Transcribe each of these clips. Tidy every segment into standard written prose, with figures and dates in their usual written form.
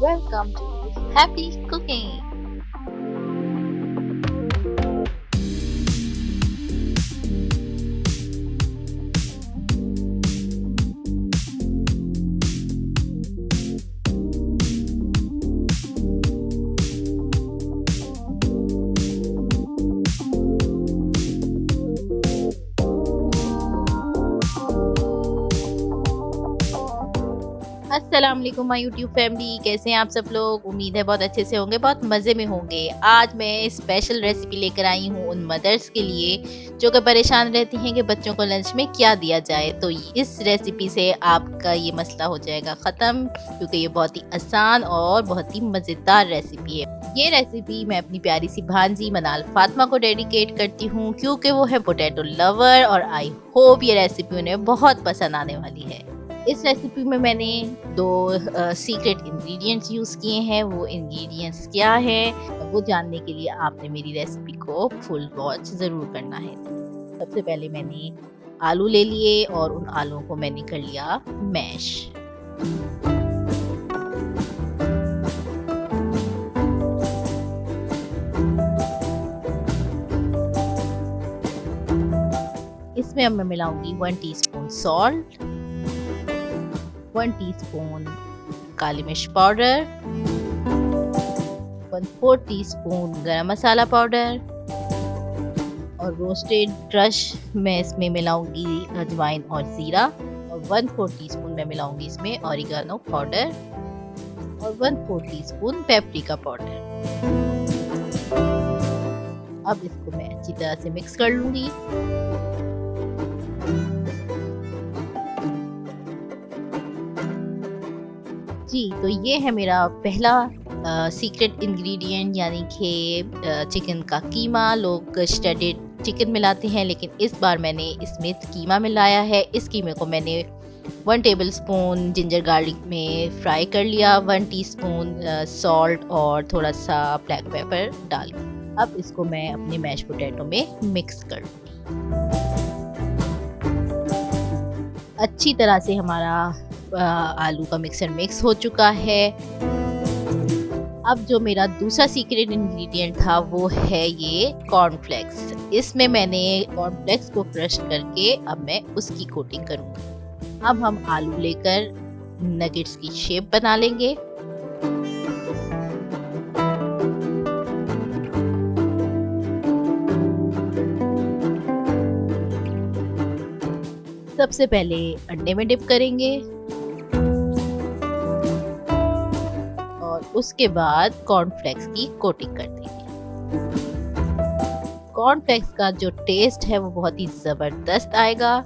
Welcome to Happy Cooking. अस्सलाम वालेकुम my YouTube family, कैसे हैं आप सब लोग। उम्मीद है बहुत अच्छे से होंगे, बहुत मज़े में होंगे। आज मैं स्पेशल रेसिपी लेकर आई हूँ उन मदर्स के लिए जो कि परेशान रहती हैं कि बच्चों को लंच में क्या दिया जाए। तो इस रेसिपी से आपका ये मसला हो जाएगा ख़त्म, क्योंकि ये बहुत ही आसान और बहुत ही मज़ेदार रेसिपी है। ये रेसिपी मैं अपनी प्यारी सी भांजी मनाल फातिमा को डेडिकेट करती हूँ, क्योंकि वो है पोटैटो लवर और आई होप ये रेसिपी उन्हें बहुत पसंद आने वाली है। इस रेसिपी में मैंने दो सीक्रेट इंग्रेडिएंट्स यूज़ किए हैं। वो इंग्रेडिएंट्स क्या है वो जानने के लिए आपने मेरी रेसिपी को फुल वॉच ज़रूर करना है। सबसे पहले मैंने आलू ले लिए और उन आलूओं को मैंने कर लिया मैश। इसमें अब मैं मिलाऊंगी 1 टीस्पून सॉल्ट, 1 टीस्पून काली मिर्च पाउडर, 1/4 टीस्पून गरम मसाला पाउडर और रोस्टेड क्रश मैं इसमें मिलाऊंगी अजवाइन और ज़ीरा, और 1/4 टीस्पून मैं मिलाऊंगी इसमें ऑरिगेनो पाउडर और 1/4 टीस्पून पेपरिका पाउडर। अब इसको मैं अच्छी तरह से मिक्स कर लूंगी। जी, तो ये है मेरा पहला सीक्रेट इंग्रेडिएंट, यानी कि चिकन का कीमा। लोग श्रेडेड चिकन मिलाते हैं, लेकिन इस बार मैंने इसमें कीमा मिलाया है। इस कीमे को मैंने 1 टेबलस्पून जिंजर गार्लिक में फ्राई कर लिया, 1 टीस्पून सॉल्ट और थोड़ा सा ब्लैक पेपर डाल के। अब इसको मैं अपने मैश पोटैटो में मिक्स कर लूँगी। अच्छी तरह से हमारा आलू का मिक्सर मिक्स हो चुका है। अब जो मेरा दूसरा सीक्रेट इंग्रेडिएंट था वो है ये कॉर्नफ्लेक्स। इसमें मैंने कॉर्नफ्लेक्स को क्रश करके अब मैं उसकी कोटिंग करूँगी। अब हम आलू लेकर नगेट्स की शेप बना लेंगे। सबसे पहले अंडे में डिप करेंगे और उसके बाद कॉर्नफ्लेक्स की कोटिंग कर देंगे। कॉर्नफ्लेक्स का जो टेस्ट है वो बहुत ही ज़बरदस्त आएगा।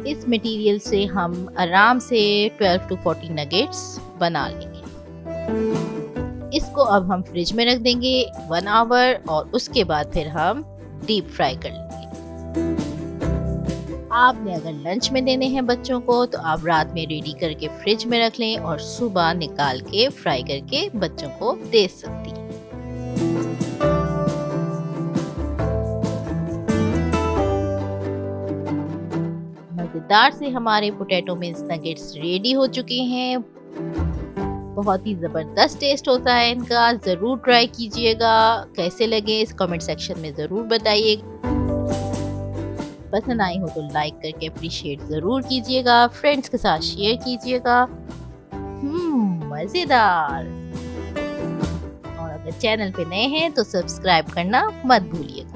इस मटेरियल से हम आराम से 12 to 40 नगेट्स बना लेंगे। इसको अब हम फ्रिज में रख देंगे 1 आवर और उसके बाद फिर हम डीप फ्राई कर लेंगे। आपने अगर लंच में देने हैं बच्चों को तो आप रात में रेडी करके फ्रिज में रख लें और सुबह निकाल के फ्राई करके बच्चों को दे सकती हैं। मजेदार से हमारे पोटैटो मीन्स नगेट्स रेडी हो चुके हैं। बहुत ही ज़बरदस्त टेस्ट होता है इनका, ज़रूर ट्राई कीजिएगा। कैसे लगे इस कमेंट सेक्शन में ज़रूर बताइए। पसंद आई हो तो लाइक करके अप्रिशिएट ज़रूर कीजिएगा, फ्रेंड्स के साथ शेयर कीजिएगा। मज़ेदार। और अगर चैनल पे नए हैं तो सब्सक्राइब करना मत भूलिएगा।